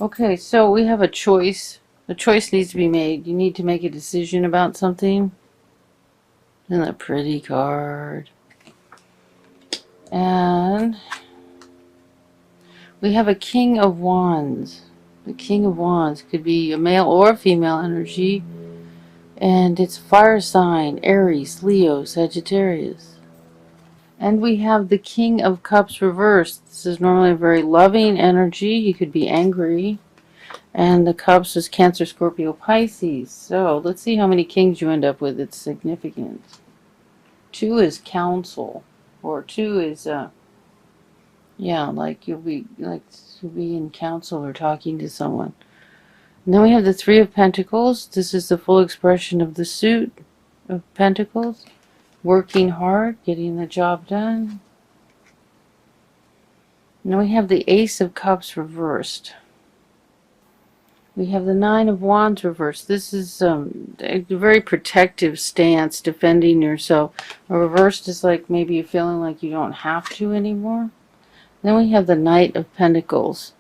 Okay, so we have a choice. A choice needs to be made. You need to make a decision about something. And a pretty card. And we have a King of Wands. The King of Wands could be a male or a female energy. And it's fire sign, Aries, Leo, Sagittarius. And we have the King of Cups reversed. This is normally a very loving energy. You could be angry. And the Cups is Cancer, Scorpio, Pisces. So let's see how many kings you end up with. It's significant. 2 is counsel. Or 2 is, yeah, like you'll be in counsel or talking to someone. And then we have the 3 of Pentacles. This is the full expression of the suit of Pentacles. Working hard, getting the job done. And then we have the Ace of Cups reversed. We have the 9 of Wands reversed. This is a very protective stance, defending yourself. A reversed is like maybe you're feeling like you don't have to anymore. Then we have the Knight of Pentacles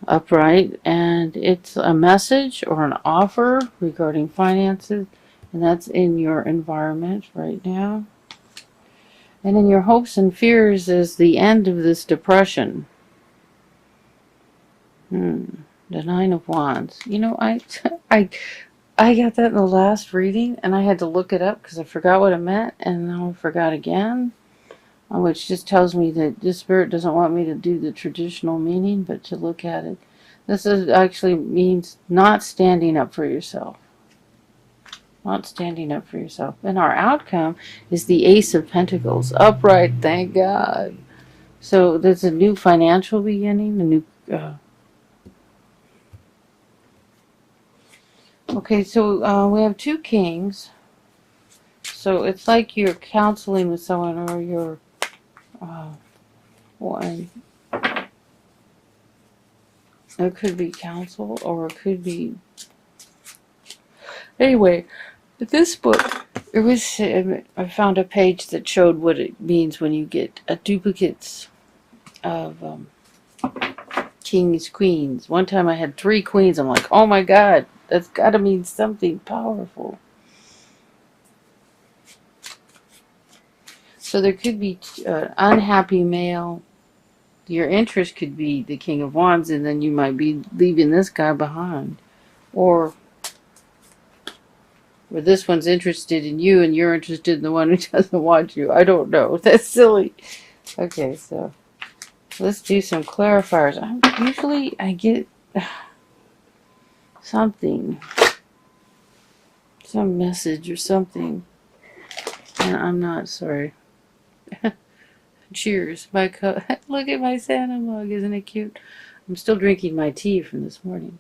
upright, and it's a message or an offer regarding finances, and that's in your environment right now. And in your hopes and fears is the end of this depression. The 9 of Wands. You know, I got that in the last reading, and I had to look it up because I forgot what it meant, and now I forgot again, which just tells me that this spirit doesn't want me to do the traditional meaning, but to look at it. This is actually means not standing up for yourself. Not standing up for yourself. And our outcome is the Ace of Pentacles. Upright, thank God. So there's a new financial beginning, a new... Okay, so we have 2 kings. So it's like you're counseling with someone, or you're... one. It could be counsel, or it could be... Anyway, this book, it was... I found a page that showed what it means when you get duplicates of kings, queens. One time I had 3 queens. I'm like, oh my God, that's got to mean something powerful. So there could be unhappy male. Your interest could be the King of Wands, and then you might be leaving this guy behind. Or this one's interested in you, and you're interested in the one who doesn't want you. I don't know. That's silly. Okay, so let's do some clarifiers. Usually I get something. Some message or something. And I'm not sorry. Cheers. My cup. Look at my Santa mug. Isn't it cute? I'm still drinking my tea from this morning.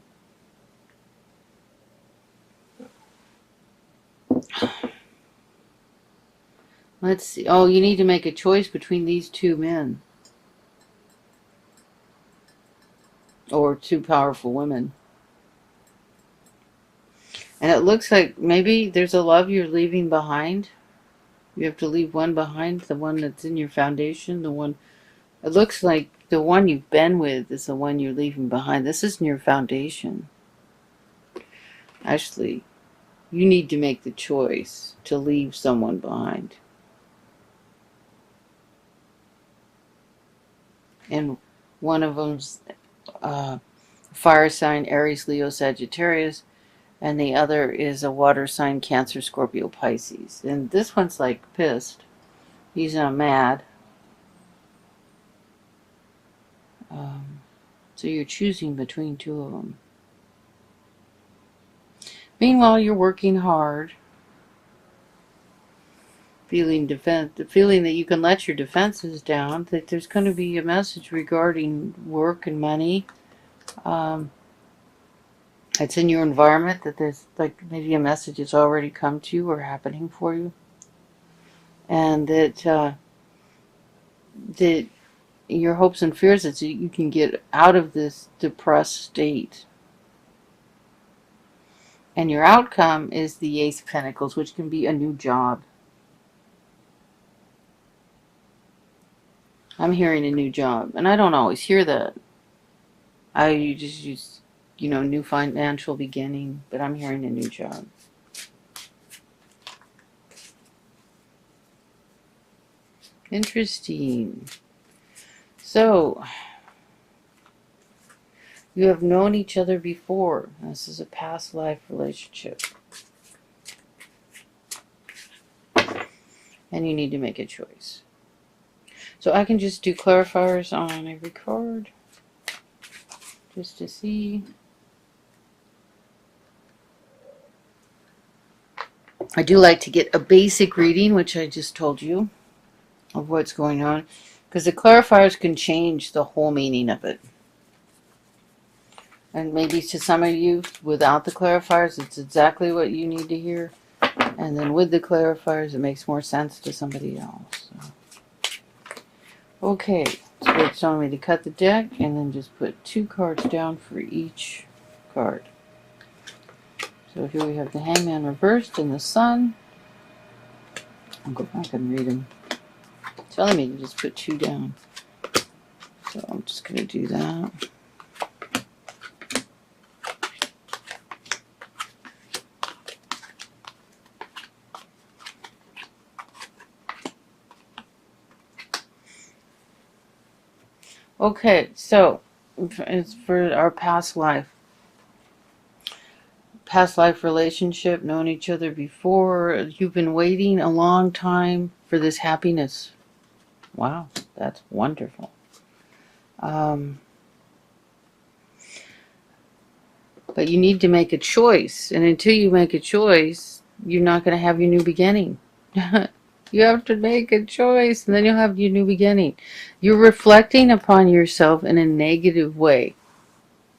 Let's see. Oh, you need to make a choice between these 2 men. Or 2 powerful women. And it looks like maybe there's a love you're leaving behind. You have to leave one behind, the one that's in your foundation, the one... It looks like the one you've been with is the one you're leaving behind. This isn't your foundation. Actually, you need to make the choice to leave someone behind. And one of them's fire sign, Aries, Leo, Sagittarius. And the other is a water sign, Cancer, Scorpio, Pisces. And this one's like pissed. He's mad. So you're choosing between 2 of them. Meanwhile, you're working hard. The feeling that you can let your defenses down. That there's going to be a message regarding work and money. It's in your environment that there's like maybe a message that's already come to you or happening for you. And that your hopes and fears is that you can get out of this depressed state. And your outcome is the Ace of Pentacles, which can be a new job. I'm hearing a new job, and I don't always hear that. you know, new financial beginning, but I'm hearing a new job. Interesting. So, you have known each other before. This is a past life relationship. And you need to make a choice. So I can just do clarifiers on every card, just to see. I do like to get a basic reading, which I just told you, of what's going on, because the clarifiers can change the whole meaning of it. And maybe to some of you, without the clarifiers, it's exactly what you need to hear. And then with the clarifiers, it makes more sense to somebody else. So. Okay, so it's telling me to cut the deck and then just put 2 cards down for each card. So here we have the Hangman reversed and the Sun. I'll go back and read them. It's telling me to just put 2 down. So I'm just going to do that. Okay, so it's for our past life. Past life relationship, known each other before. You've been waiting a long time for this happiness. Wow, that's wonderful. But you need to make a choice. And until you make a choice, you're not going to have your new beginning. You have to make a choice, and then you'll have your new beginning. You're reflecting upon yourself in a negative way.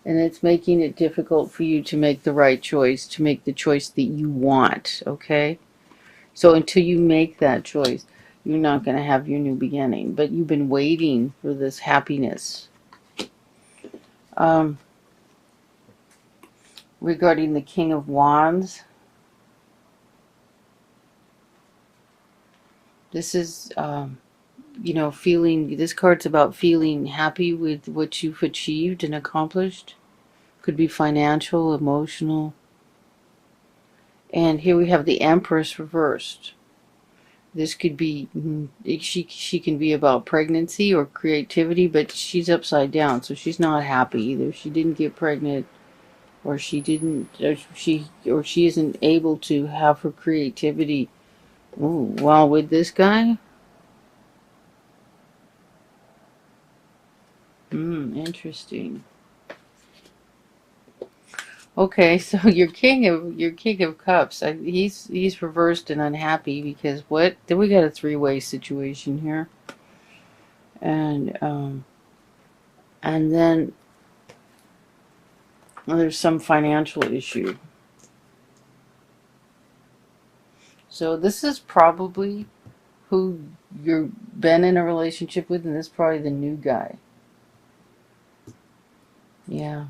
And it's making it difficult for you to make the right choice, to make the choice that you want, okay? So until you make that choice, you're not going to have your new beginning. But you've been waiting for this happiness. Regarding the King of Wands, this is, you know, feeling, this card's about feeling happy with what you've achieved and accomplished. Could be financial, emotional. And here we have the Empress reversed. This could be, she can be about pregnancy or creativity, but she's upside down, so she's not happy either. She didn't get pregnant, or she didn't, or she isn't able to have her creativity. Ooh, well, with this guy, interesting. Okay, so your King of Cups, he's reversed and unhappy because what? Then we got a 3-way situation here, and then there's some financial issue. So this is probably who you've been in a relationship with, and this is probably the new guy. Yeah.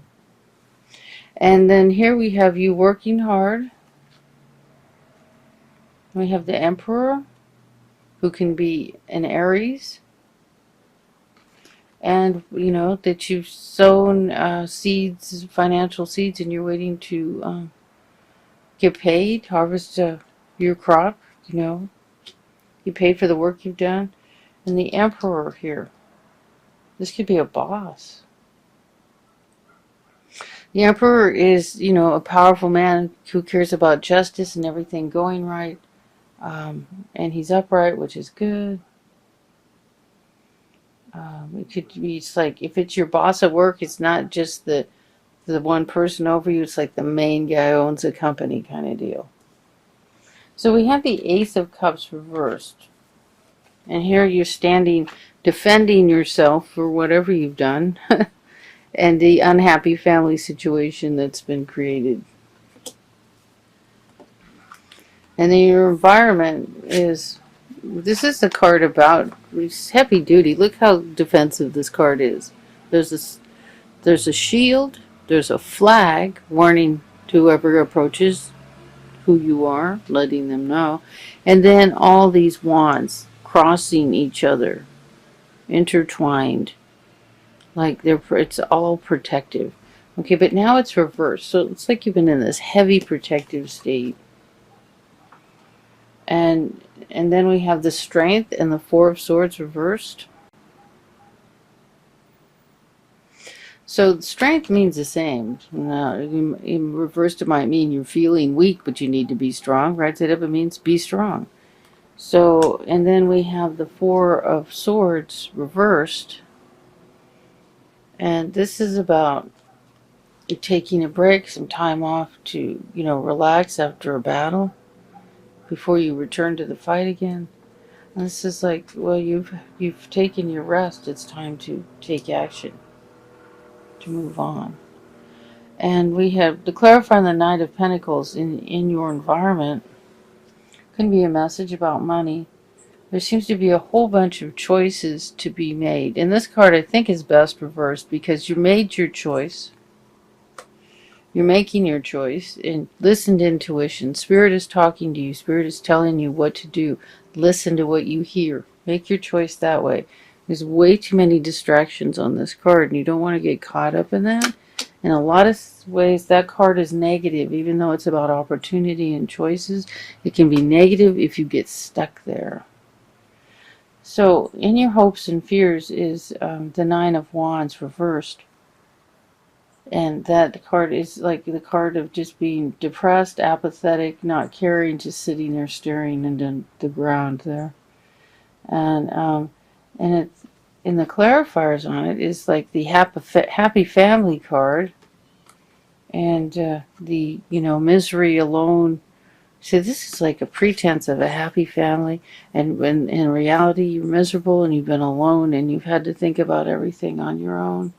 And then here we have you working hard. We have the Emperor, who can be an Aries. And, you know, that you've sown seeds, financial seeds, and you're waiting to get paid, harvest your crop, you know. You paid for the work you've done. And the Emperor here. This could be a boss. The Emperor is, you know, a powerful man who cares about justice and everything going right. And he's upright, which is good. It could be, it's like, if it's your boss at work, it's not just the one person over you. It's like the main guy owns a company kind of deal. So we have the Ace of Cups reversed. And here you're standing, defending yourself for whatever you've done. And the unhappy family situation that's been created. And then your environment is, this is a card about heavy duty. Look how defensive this card is. There's a shield, there's a flag warning to whoever approaches who you are, letting them know. And then all these wands crossing each other, intertwined. Like it's all protective. Okay, but now it's reversed. So it's like you've been in this heavy protective state. And then we have the Strength and the Four of Swords reversed. So strength means the same. Now, in reversed, it might mean you're feeling weak, but you need to be strong. Right side up, it means be strong. So, and then we have the Four of Swords reversed. And this is about taking a break, some time off to, relax after a battle before you return to the fight again. And this is like, well, you've taken your rest. It's time to take action, to move on. And we have to clarify the Knight of Pentacles in your environment. Can be a message about money. There seems to be a whole bunch of choices to be made. And this card, I think, is best reversed because you made your choice. You're making your choice. And listen to intuition. Spirit is talking to you. Spirit is telling you what to do. Listen to what you hear. Make your choice that way. There's way too many distractions on this card, and you don't want to get caught up in that. In a lot of ways, that card is negative, even though it's about opportunity and choices. It can be negative if you get stuck there. So, in your hopes and fears is the Nine of Wands reversed. And that card is like the card of just being depressed, apathetic, not caring, just sitting there staring into the ground there. And it's in the clarifiers on it is like the happy family card. And the, misery alone. So this is like a pretense of a happy family. And when in reality you're miserable and you've been alone and you've had to think about everything on your own.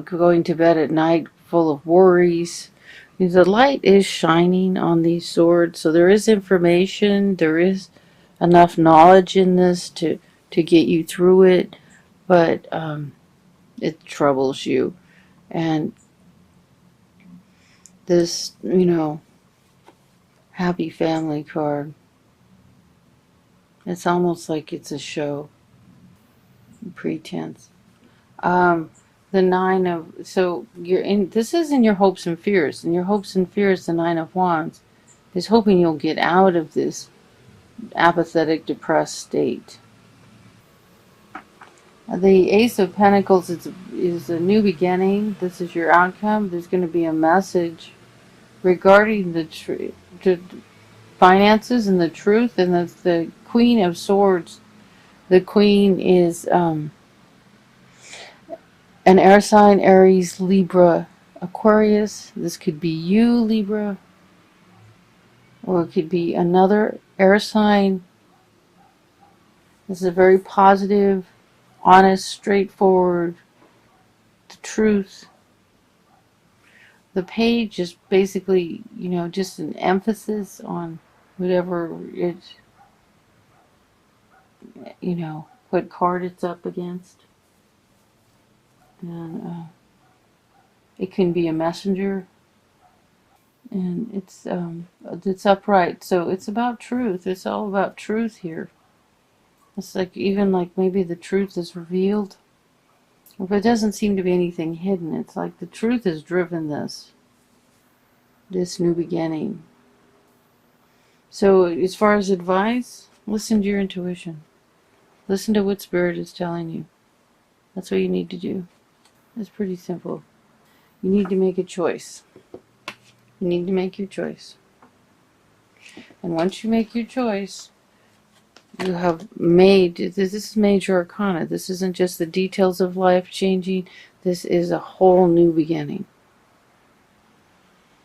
Going to bed at night full of worries. The light is shining on these swords. So there is information. There is enough knowledge in this to get you through it. But it troubles you. And this, happy family card, it's almost like it's a show, pretense. The Nine of, so you're in, this is in your hopes and fears. In your hopes and fears, the Nine of Wands is hoping you'll get out of this apathetic, depressed state. The Ace of Pentacles is a new beginning. This is your outcome. There's going to be a message regarding the finances and the truth. And the Queen of Swords. The Queen is an air sign: Aries, Libra, Aquarius. This could be you, Libra. Or it could be another air sign. This is a very positive, honest, straightforward, the truth. The page is basically, just an emphasis on whatever it, what card it's up against. And it can be a messenger. And it's upright. So it's about truth. It's all about truth here. It's like, even like maybe the truth is revealed. If it doesn't seem to be anything hidden, it's like the truth has driven this new beginning. So as far as advice, listen to your intuition. Listen to what Spirit is telling you. That's what you need to do. It's pretty simple. You need to make a choice. You need to make your choice. And once you make your choice, you have made, this is major arcana. This isn't just the details of life changing. This is a whole new beginning.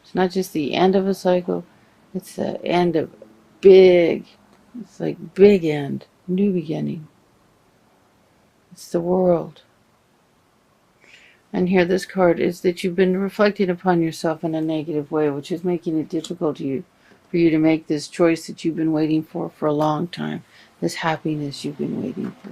It's not just the end of a cycle. It's the end of it's like big end, new beginning. It's the world. And here this card is that you've been reflecting upon yourself in a negative way, which is making it difficult for you to make this choice that you've been waiting for a long time. This happiness you've been waiting for.